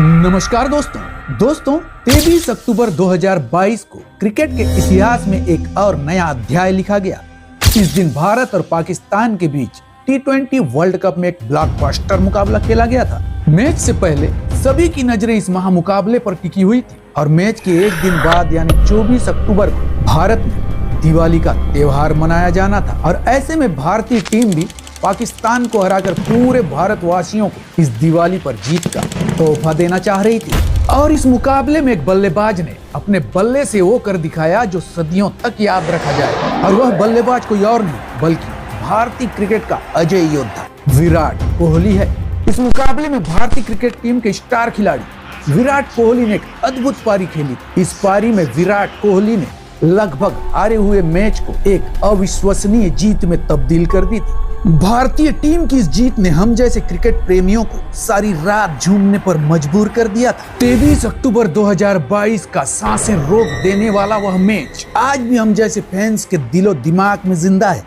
नमस्कार दोस्तों 23 अक्टूबर 2022 को क्रिकेट के इतिहास में एक और नया अध्याय लिखा गया। इस दिन भारत और पाकिस्तान के बीच T20 वर्ल्ड कप में एक ब्लॉकबस्टर मुकाबला खेला गया था। मैच से पहले सभी की नजरें इस महामुकाबले पर टिकी हुई थी और मैच के एक दिन बाद यानी 24 अक्टूबर को भारत में दिवाली का त्योहार मनाया जाना था और ऐसे में भारतीय टीम भी पाकिस्तान को हराकर पूरे भारतवासियों को इस दिवाली पर जीत का तोहफा देना चाह रही थी। और इस मुकाबले में एक बल्लेबाज ने अपने बल्ले से वो कर दिखाया जो सदियों तक याद रखा जाए और वह बल्लेबाज कोई और नहीं बल्कि भारतीय क्रिकेट का अजय योद्धा विराट कोहली है। इस मुकाबले में भारतीय क्रिकेट टीम के स्टार खिलाड़ी विराट कोहली ने एक अद्भुत पारी खेली। इस पारी में विराट कोहली ने लगभग हारे हुए मैच को एक अविश्वसनीय जीत में तब्दील कर दी थी। भारतीय टीम की इस जीत ने हम जैसे क्रिकेट प्रेमियों को सारी रात झूमने पर मजबूर कर दिया था। 23 अक्टूबर 2022 का सांसें रोक देने वाला वह मैच आज भी हम जैसे फैंस के दिलो दिमाग में जिंदा है।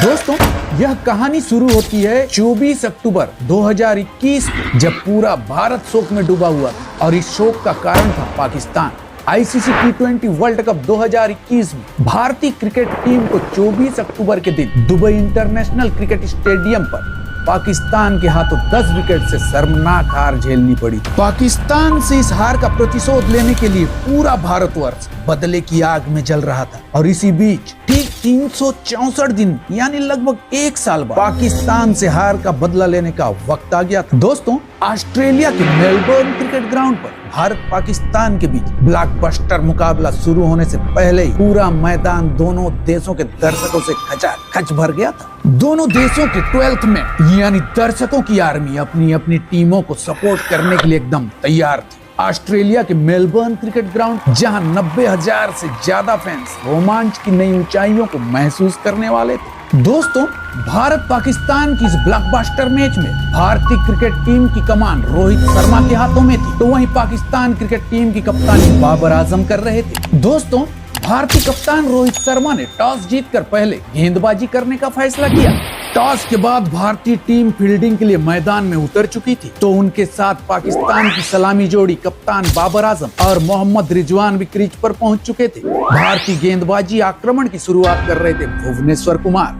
दोस्तों, यह कहानी शुरू होती है 24 अक्टूबर 2021 को, जब पूरा भारत शोक में डूबा हुआ था और इस शोक का कारण था Pakistan. ICC T20 world cup 2021 में भारतीय क्रिकेट टीम को 24 अक्टूबर के दिन दुबई इंटरनेशनल क्रिकेट स्टेडियम पर पाकिस्तान के हाथों 10 विकेट से शर्मनाक हार झेलनी पड़ी। पाकिस्तान से इस हार का प्रतिशोध लेने के लिए पूरा भारतवर्ष बदले की आग में जल रहा था और इसी बीच ठीक 364 दिन यानी लगभग एक साल बाद पाकिस्तान से हार का बदला लेने का वक्त आ गया था। दोस्तों, ऑस्ट्रेलिया के मेलबर्न क्रिकेट ग्राउंड पर भारत पाकिस्तान के बीच ब्लॉकबस्टर मुकाबला शुरू होने से पहले ही पूरा मैदान दोनों देशों के दर्शकों से खचाखच भर गया था। दोनों देशों के 12th में यानी दर्शकों की आर्मी अपनी अपनी टीमों को सपोर्ट करने के लिए एकदम तैयार थी। ऑस्ट्रेलिया के मेलबर्न क्रिकेट ग्राउंड जहां 90,000 से ज्यादा फैंस रोमांच की नई ऊंचाइयों को महसूस करने वाले थे। दोस्तों, भारत पाकिस्तान की इस ब्लॉकबस्टर मैच में भारतीय क्रिकेट टीम की कमान रोहित शर्मा के हाथों में थी, तो वहीं पाकिस्तान क्रिकेट टीम की कप्तानी बाबर आजम कर रहे थे। दोस्तों, भारतीय कप्तान रोहित शर्मा ने टॉस जीतकर पहले गेंदबाजी करने का फैसला किया। टॉस के बाद भारतीय टीम फील्डिंग के लिए मैदान में उतर चुकी थी, तो उनके साथ पाकिस्तान की सलामी जोड़ी कप्तान बाबर आजम और मोहम्मद रिजवान भी क्रीज पर पहुंच चुके थे। भारतीय गेंदबाजी आक्रमण की शुरुआत कर रहे थे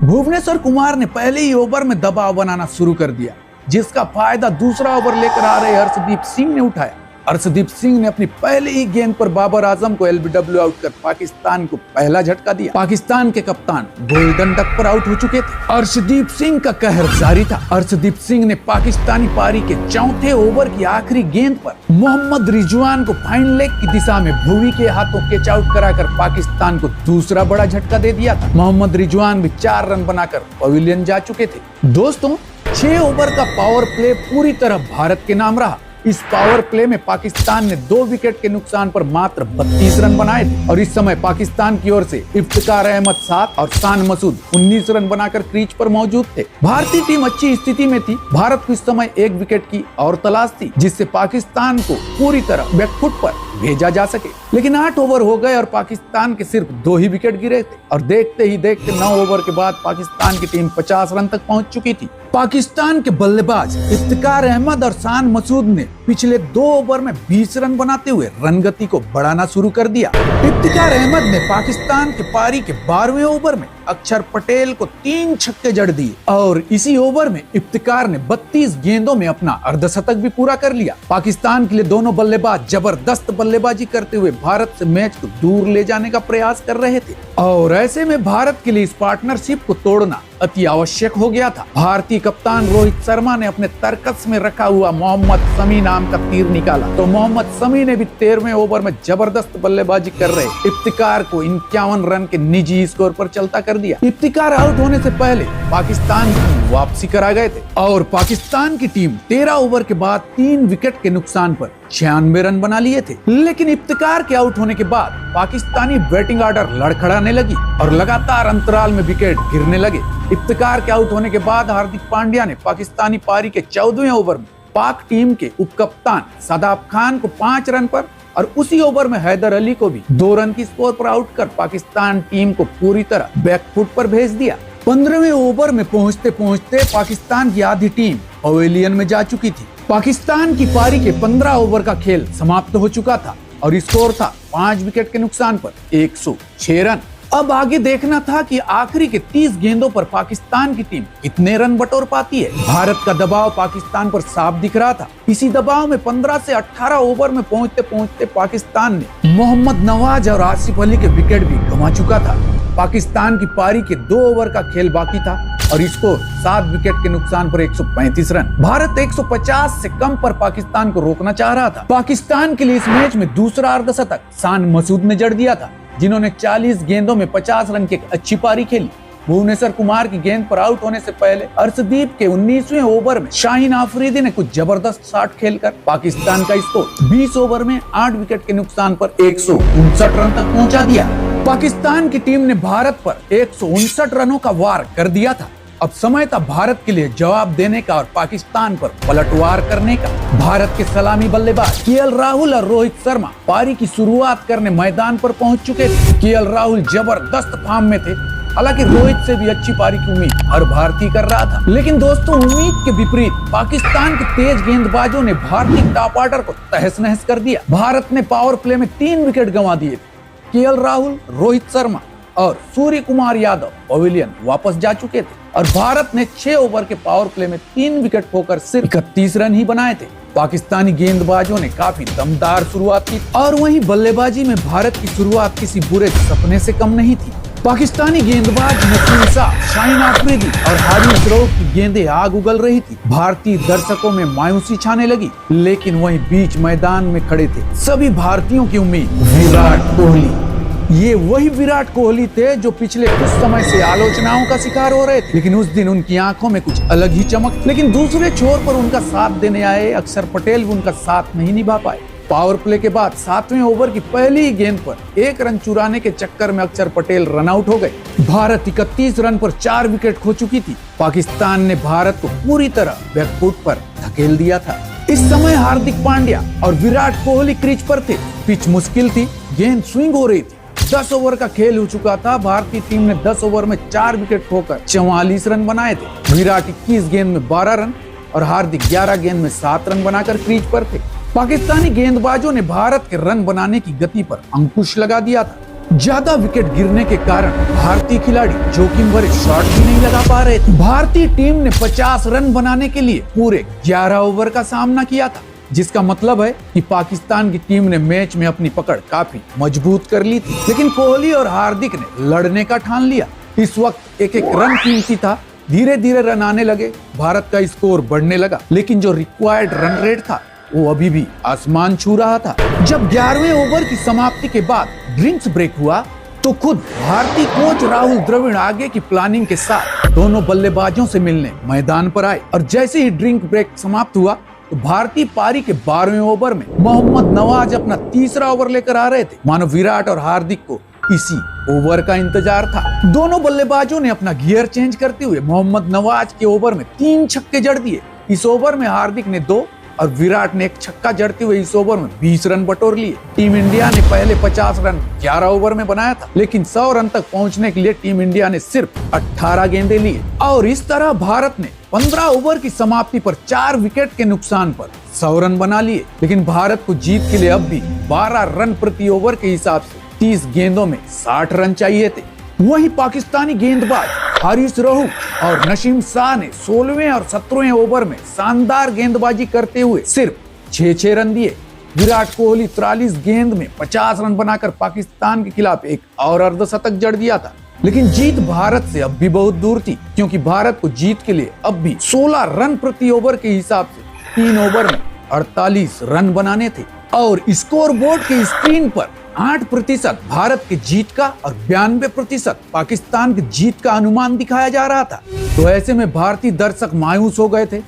भुवनेश्वर कुमार ने पहले ही ओवर में दबाव बनाना शुरू कर दिया, जिसका फायदा दूसरा ओवर लेकर आ रहे हर्षदीप सिंह ने उठाया। हर्षदीप सिंह ने अपनी पहले ही गेंद पर बाबर आजम को LBW आउट कर पाकिस्तान को पहला झटका दिया। पाकिस्तान के कप्तान गोल्डन डक पर आउट हो चुके थे। हर्षदीप सिंह का कहर जारी था। हर्षदीप सिंह ने पाकिस्तानी पारी के चौथे ओवर की आखिरी गेंद पर मोहम्मद रिजवान को फाइन लेग की दिशा में भुवी के हाथों कैच आउट कराकर पाकिस्तान को दूसरा बड़ा झटका दे दिया था। मोहम्मद रिजवान भी 4 रन बनाकर पवेलियन जा चुके थे। दोस्तों, 6 ओवर का पावर प्ले पूरी तरह भारत के नाम रहा। इस पावर प्ले में पाकिस्तान ने 2 विकेट के नुकसान पर मात्र 32 रन बनाए थे और इस समय पाकिस्तान की ओर से इफ्तिकार अहमद 7 और शान मसूद 19 रन बनाकर क्रीज पर मौजूद थे। भारतीय टीम अच्छी स्थिति में थी। भारत को इस समय 1 विकेट की और तलाश थी, जिससे पाकिस्तान को पूरी तरह बैकफुट पर भेजा जा सके। लेकिन 8 ओवर हो गए और पाकिस्तान के सिर्फ 2 ही विकेट गिरे थे और देखते ही देखते 9 ओवर के बाद पाकिस्तान की टीम 50 रन तक पहुंच चुकी थी। पाकिस्तान के बल्लेबाज इफ्तिकार अहमद और शान मसूद ने पिछले 2 ओवर में 20 रन बनाते हुए रन गति को बढ़ाना शुरू कर दिया। इफ्तिकार अहमद ने पाकिस्तान के पारी के 12वें ओवर में अक्षर पटेल को 3 छक्के जड़ दिए और इसी ओवर में इफ्तिकार ने 32 गेंदों में अपना अर्धशतक भी पूरा कर लिया। पाकिस्तान के लिए दोनों बल्लेबाज जबरदस्त बल्लेबाजी करते हुए भारत से मैच को दूर ले जाने का प्रयास कर रहे थे और ऐसे में भारत के लिए इस पार्टनरशिप को तोड़ना अति आवश्यक हो गया था। भारतीय कप्तान रोहित शर्मा ने अपने तरकस में रखा हुआ मोहम्मद शमी नाम का तीर निकाला, तो मोहम्मद शमी ने भी 13वें ओवर में जबरदस्त बल्लेबाजी कर रहे इफ्तिकार को 51 रन के निजी स्कोर पर चलता कर दिया। इफ्तिकार आउट होने से पहले पाकिस्तान की वापसी करा गए थे और पाकिस्तान की टीम 13 ओवर के बाद 3 विकेट के नुकसान पर 96 रन बना लिए थे। लेकिन इफ्तिकार के आउट होने के बाद पाकिस्तानी बैटिंग ऑर्डर लड़खड़ाने लगी और लगातार अंतराल में विकेट गिरने लगे। इफ्तिकार के आउट होने के बाद हार्दिक पांड्या ने पाकिस्तानी पारी के 14वें ओवर में पाक टीम के उपकप्तान शादाब खान को 5 रन पर और उसी ओवर में हैदर अली को भी 2 रन की स्कोर पर आउट कर पाकिस्तान टीम को पूरी तरह बैकफुट पर भेज दिया। 15वें ओवर में पहुंचते पहुंचते पाकिस्तान की आधी टीम पवेलियन में जा चुकी थी पाकिस्तान की पारी के 15 ओवर का खेल समाप्त हो चुका था और स्कोर था 5 विकेट के नुकसान पर 106 रन। अब आगे देखना था कि आखिरी के 30 गेंदों पर पाकिस्तान की टीम कितने रन बटोर पाती है। भारत का दबाव पाकिस्तान पर साफ दिख रहा था। इसी दबाव में 15 से 18 ओवर में पहुंचते पहुंचते पाकिस्तान ने मोहम्मद नवाज और आसिफ अली के विकेट भी गंवा चुका था। पाकिस्तान की पारी के 2 ओवर का खेल बाकी था और स्कोर 7 विकेट के नुकसान पर 135 रन। भारत 150 से कम पर पाकिस्तान को रोकना चाह रहा था। पाकिस्तान के लिए इस मैच में दूसरा अर्धशतक शान मसूद ने जड़ दिया था, जिन्होंने 40 गेंदों में 50 रन की एक अच्छी पारी खेली। भुवनेश्वर कुमार की गेंद पर आउट होने से पहले अर्शदीप के 19वें ओवर में शाहीन आफरीदी ने कुछ जबरदस्त शॉट खेलकर पाकिस्तान का स्कोर 20 ओवर में 8 विकेट के नुकसान पर 159 रन तक पहुंचा दिया। पाकिस्तान की टीम ने भारत पर 159 रनों का वार कर दिया था। अब समय था भारत के लिए जवाब देने का और पाकिस्तान पर पलटवार करने का। भारत के सलामी बल्लेबाज केएल राहुल और रोहित शर्मा पारी की शुरुआत करने मैदान पर पहुंच चुके थे। केएल राहुल जबरदस्त फॉर्म में थे, हालांकि रोहित से भी अच्छी पारी की उम्मीद हर भारतीय कर रहा था। लेकिन दोस्तों, उम्मीद के विपरीत पाकिस्तान के तेज गेंदबाजों ने भारतीय टॉप ऑर्डर को तहस नहस कर दिया। भारत ने पावर प्ले में 3 विकेट गंवा दिए थे। केएल राहुल, रोहित शर्मा और सूर्य कुमार यादव पवेलियन वापस जा चुके थे और भारत ने 6 ओवर के पावर प्ले में 3 विकेट खोकर सिर्फ 31 रन ही बनाए थे। पाकिस्तानी गेंदबाजों ने काफी दमदार शुरुआत की और वहीं बल्लेबाजी में भारत की शुरुआत किसी बुरे सपने से कम नहीं थी। पाकिस्तानी गेंदबाज नसीम शाह, शाहीन आफरीदी और हारिस रऊफ की गेंदें आग उगल रही थी। भारतीय दर्शकों में मायूसी छाने लगी, लेकिन वहीं बीच मैदान में खड़े थे सभी भारतीयों की उम्मीद विराट कोहली। ये वही विराट कोहली थे जो पिछले कुछ समय से आलोचनाओं का शिकार हो रहे थे, लेकिन उस दिन उनकी आंखों में कुछ अलग ही चमक। लेकिन दूसरे छोर पर उनका साथ देने आए अक्षर पटेल भी उनका साथ नहीं निभा पाए। पावर प्ले के बाद 7वें ओवर की पहली ही गेंद पर 1 रन चुराने के चक्कर में अक्षर पटेल रन आउट हो गए। भारत 31 रन पर 4 विकेट खो चुकी थी। पाकिस्तान ने भारत को पूरी तरह बैकफुट पर धकेल दिया था। इस समय हार्दिक पांड्या और विराट कोहली क्रीज पर थे। पिच मुश्किल थी, गेंद स्विंग हो रही थी। 10 ओवर का खेल हो चुका था। भारतीय टीम ने 10 ओवर में 4 विकेट खोकर 44 रन बनाए थे। विराट 21 गेंद में 12 रन और हार्दिक 11 गेंद में 7 रन बनाकर क्रीज पर थे। पाकिस्तानी गेंदबाजों ने भारत के रन बनाने की गति पर अंकुश लगा दिया था। ज्यादा विकेट गिरने के कारण भारतीय खिलाड़ी जोखिम भरे शॉट भी नहीं लगा पा रहे थे। भारतीय टीम ने 50 रन बनाने के लिए पूरे 11 ओवर का सामना किया था, जिसका मतलब है कि पाकिस्तान की टीम ने मैच में अपनी पकड़ काफी मजबूत कर ली थी। लेकिन कोहली और हार्दिक ने लड़ने का ठान लिया। इस वक्त एक एक रन कीमती था। धीरे धीरे रन आने लगे, भारत का स्कोर बढ़ने लगा, लेकिन जो रिक्वायर्ड रन रेट था वो अभी भी आसमान छू रहा था। जब 11वें ओवर की समाप्ति के बाद ड्रिंक्स ब्रेक हुआ तो खुद भारतीय कोच राहुल द्रविड़ आगे की प्लानिंग के साथ दोनों बल्लेबाजों से मिलने मैदान पर आए और जैसे ही ड्रिंक ब्रेक समाप्त हुआ तो भारतीय पारी के 12वें ओवर में मोहम्मद नवाज अपना तीसरा ओवर लेकर आ रहे थे। मानो विराट और हार्दिक को इसी ओवर का इंतजार था। दोनों बल्लेबाजों ने अपना गियर चेंज करते हुए मोहम्मद नवाज के ओवर में 3 छक्के जड़ दिए। इस ओवर में हार्दिक ने 2 और विराट ने 1 छक्का जड़ते हुए इस ओवर में 20 रन बटोर लिए। टीम इंडिया ने पहले 50 रन 11 ओवर में बनाया था, लेकिन 100 रन तक पहुंचने के लिए टीम इंडिया ने सिर्फ 18 गेंदें लिए और इस तरह भारत ने 15 ओवर की समाप्ति पर 4 विकेट के नुकसान पर 100 रन बना लिए। लेकिन भारत को जीत के लिए अब भी 12 रन प्रति ओवर के हिसाब से 30 गेंदों में 60 रन चाहिए थे। वहीं पाकिस्तानी गेंदबाज हारिस रऊफ और नसीम शाह ने 16वें और 17वें ओवर में शानदार गेंदबाजी करते हुए सिर्फ 6 रन दिए। विराट कोहली 43 गेंद में 50 रन बनाकर पाकिस्तान के खिलाफ एक और अर्धशतक जड़ दिया था। लेकिन जीत भारत से अब भी बहुत दूर थी, क्योंकि भारत को जीत के लिए अब भी 16 रन प्रति ओवर के हिसाब से 3 ओवर में 48 रन बनाने थे और स्कोर बोर्ड के स्क्रीन पर 8% भारत की जीत का और 92% पाकिस्तान की जीत का अनुमान दिखाया जा रहा था। तो ऐसे में भारतीय दर्शक मायूस हो गए थे,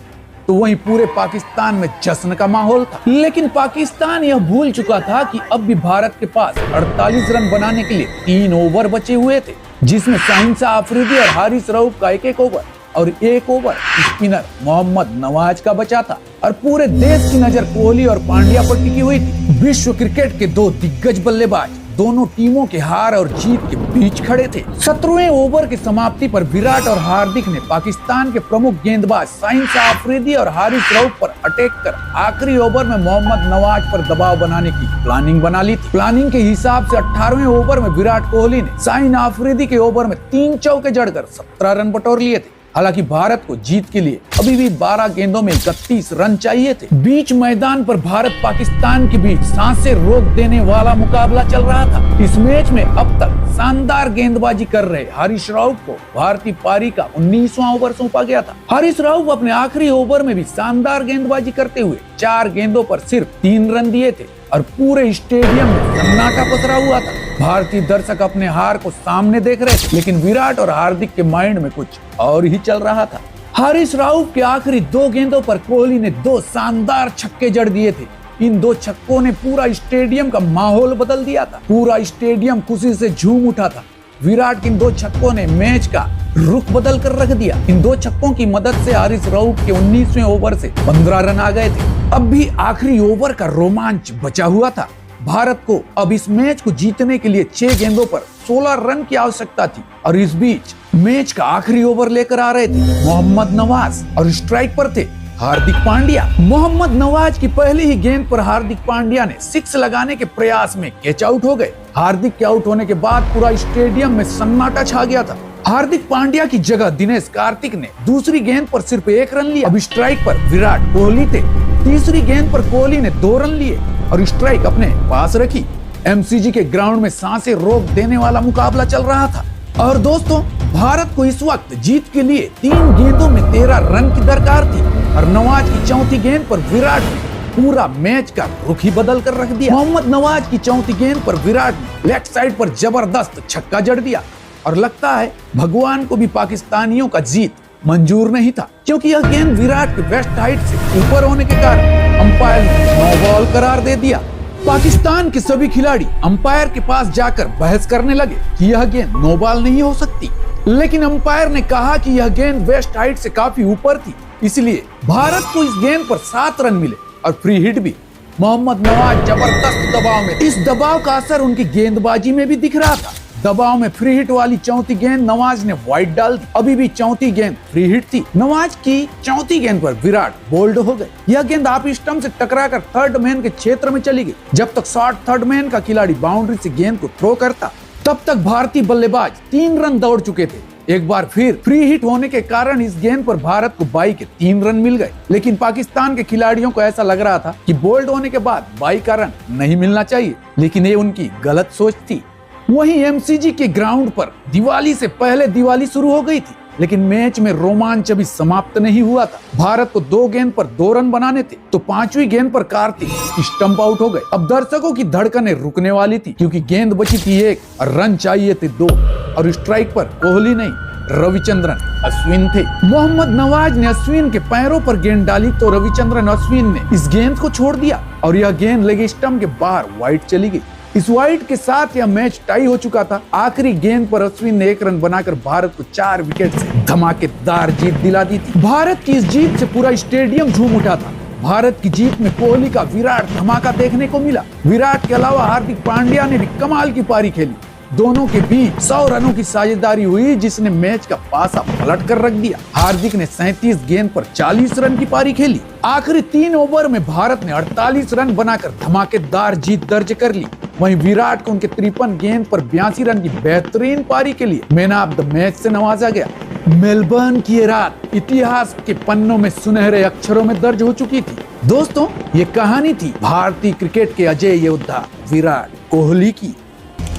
तो वहीं पूरे पाकिस्तान में जश्न का माहौल था। लेकिन पाकिस्तान यह भूल चुका था कि अब भी भारत के पास 48 रन बनाने के लिए 3 ओवर बचे हुए थे, जिसमें शाहीन शाह अफरीदी और हारिस रऊफ का 1-1 ओवर और 1 ओवर स्पिनर मोहम्मद नवाज का बचा था और पूरे देश की नजर कोहली और पांड्या पर टिकी हुई थी। विश्व क्रिकेट के 2 दिग्गज बल्लेबाज दोनों टीमों के हार और जीत के बीच खड़े थे। 17वें ओवर की समाप्ति पर विराट और हार्दिक ने पाकिस्तान के प्रमुख गेंदबाज शाहीन शाह अफरीदी और हारिस रऊफ पर अटैक कर आखिरी ओवर में मोहम्मद नवाज पर दबाव बनाने की प्लानिंग बना ली थी। प्लानिंग के हिसाब से 18वें ओवर में विराट कोहली ने शाहीन अफरीदी के ओवर में 3 चौके जड़कर 17 रन बटोर लिए थे। हालांकि भारत को जीत के लिए अभी भी 12 गेंदों में 31 रन चाहिए थे। बीच मैदान पर भारत पाकिस्तान के बीच सांसें रोक देने वाला मुकाबला चल रहा था। इस मैच में अब तक शानदार गेंदबाजी कर रहे हारिस रऊफ को भारतीय पारी का 19वां ओवर सौंपा गया था। हारिस रऊफ अपने आखिरी ओवर में भी शानदार गेंदबाजी करते हुए 4 गेंदों पर सिर्फ 3 रन दिए थे और पूरे स्टेडियम में सन्नाटा पसरा हुआ था। भारतीय दर्शक अपने हार को सामने देख रहे थे, लेकिन विराट और हार्दिक के माइंड में कुछ और ही चल रहा था। हारिस रऊफ के आखिरी 2 गेंदों पर कोहली ने 2 शानदार छक्के जड़ दिए थे। इन 2 छक्कों ने पूरा स्टेडियम का माहौल बदल दिया था। पूरा स्टेडियम खुशी से झूम उठा था। विराट के इन 2 छक्कों ने मैच का रुख बदल कर रख दिया। इन 2 छक्कों की मदद से हारिस रऊफ के 19वें ओवर से 15 रन आ गए थे। अब भी आखिरी ओवर का रोमांच बचा हुआ था। भारत को अब इस मैच को जीतने के लिए 6 गेंदों पर 16 रन की आवश्यकता थी और इस बीच मैच का आखिरी ओवर लेकर आ रहे थे मोहम्मद नवाज और स्ट्राइक पर थे हार्दिक पांड्या। मोहम्मद नवाज की पहली ही गेंद पर हार्दिक पांड्या ने 6 लगाने के प्रयास में कैच आउट हो गए। हार्दिक के आउट होने के बाद पूरा स्टेडियम में सन्नाटा छा गया था। हार्दिक पांड्या की जगह दिनेश कार्तिक ने दूसरी गेंद पर सिर्फ 1 रन लिया। अब स्ट्राइक पर विराट कोहली थे। तीसरी गेंद पर कोहली ने 2 रन लिए और स्ट्राइक अपने पास रखी। एमसीजी के ग्राउंड में सांसें रोक देने वाला मुकाबला चल रहा था। और दोस्तों, भारत को इस वक्त जीत के लिए 3 गेंदों में 13 रन की दरकार थी और नवाज की चौथी गेंद पर विराट ने पूरा मैच का रुख ही बदल कर रख दिया। मोहम्मद नवाज की चौथी गेंद पर विराट ने लेग साइड पर जबरदस्त छक्का जड़ दिया और लगता है भगवान को भी पाकिस्तानियों का जीत मंजूर नहीं था, क्योंकि यह गेंद विराट के वेस्ट हाइट से ऊपर होने के कारण अंपायर ने नो बॉल करार दे दिया। पाकिस्तान के सभी खिलाड़ी अंपायर के पास जाकर बहस करने लगे कि यह गेंद नो बॉल नहीं हो सकती, लेकिन अंपायर ने कहा कि यह गेंद वेस्ट हाइट से काफी ऊपर थी, इसलिए भारत को इस गेंद पर 7 रन मिले और फ्री हिट भी। मोहम्मद नवाज जबरदस्त दबाव में, इस दबाव का असर उनकी गेंदबाजी में भी दिख रहा था। दबाव में फ्री हिट वाली चौथी गेंद नवाज ने वाइड डाल दी। अभी भी चौथी गेंद फ्री हिट थी। नवाज की चौथी गेंद पर विराट बोल्ड हो गए। यह गेंद ऑफ स्टंप से टकराकर थर्ड मैन के क्षेत्र में चली गई। जब तक शॉर्ट थर्ड मैन का खिलाड़ी बाउंड्री से गेंद को थ्रो करता, तब तक भारतीय बल्लेबाज 3 रन दौड़ चुके थे। एक बार फिर फ्री हिट होने के कारण इस गेंद पर भारत को बाई के 3 रन मिल गए, लेकिन पाकिस्तान के खिलाड़ियों को ऐसा लग रहा था कि बोल्ड होने के बाद बाई का रन नहीं मिलना चाहिए, लेकिन ये उनकी गलत सोच थी। वहीं एमसीजी के ग्राउंड पर दिवाली से पहले दिवाली शुरू हो गई थी, लेकिन मैच में रोमांच अभी समाप्त नहीं हुआ था। भारत को 2 गेंद पर 2 रन बनाने थे, तो 5वीं गेंद पर कार्तिक स्टंप आउट हो गए। अब दर्शकों की धड़कनें रुकने वाली थी, क्योंकि गेंद बची थी 1 और रन चाहिए थे 2 और स्ट्राइक पर कोहली नहीं, रविचंद्रन अश्विन थे। मोहम्मद नवाज ने अश्विन के पैरों पर गेंद डाली तो रविचंद्रन अश्विन ने इस गेंद को छोड़ दिया और यह गेंद लेग स्टंप के बाहर वाइड चली गई। इस वाइड के साथ यह मैच टाई हो चुका था। आखिरी गेंद पर अश्विन ने 1 रन बनाकर भारत को 4 विकेट से धमाकेदार जीत दिला दी थी। भारत की इस जीत से पूरा स्टेडियम झूम उठा था। भारत की जीत में कोहली का विराट धमाका देखने को मिला। विराट के अलावा हार्दिक पांड्या ने भी कमाल की पारी खेली। दोनों के बीच 100 रनों की साझेदारी हुई, जिसने मैच का पासा पलट कर रख दिया। हार्दिक ने 37 गेंद पर 40 रन की पारी खेली। आखिरी 3 ओवर में भारत ने 48 रन बनाकर धमाकेदार जीत दर्ज कर ली। वहीं विराट को उनके 53 गेंद पर 82 रन की बेहतरीन पारी के लिए मैन ऑफ द मैच से नवाजा गया। मेलबर्न की ये रात इतिहास के पन्नों में सुनहरे अक्षरों में दर्ज हो चुकी थी। दोस्तों, ये कहानी थी भारतीय क्रिकेट के अजय योद्धा विराट कोहली की।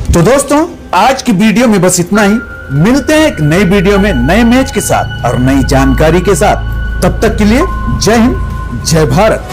तो दोस्तों, आज की वीडियो में बस इतना ही। मिलते हैं एक नई वीडियो में नए मैच के साथ और नई जानकारी के साथ। तब तक के लिए जय हिंद, जय भारत।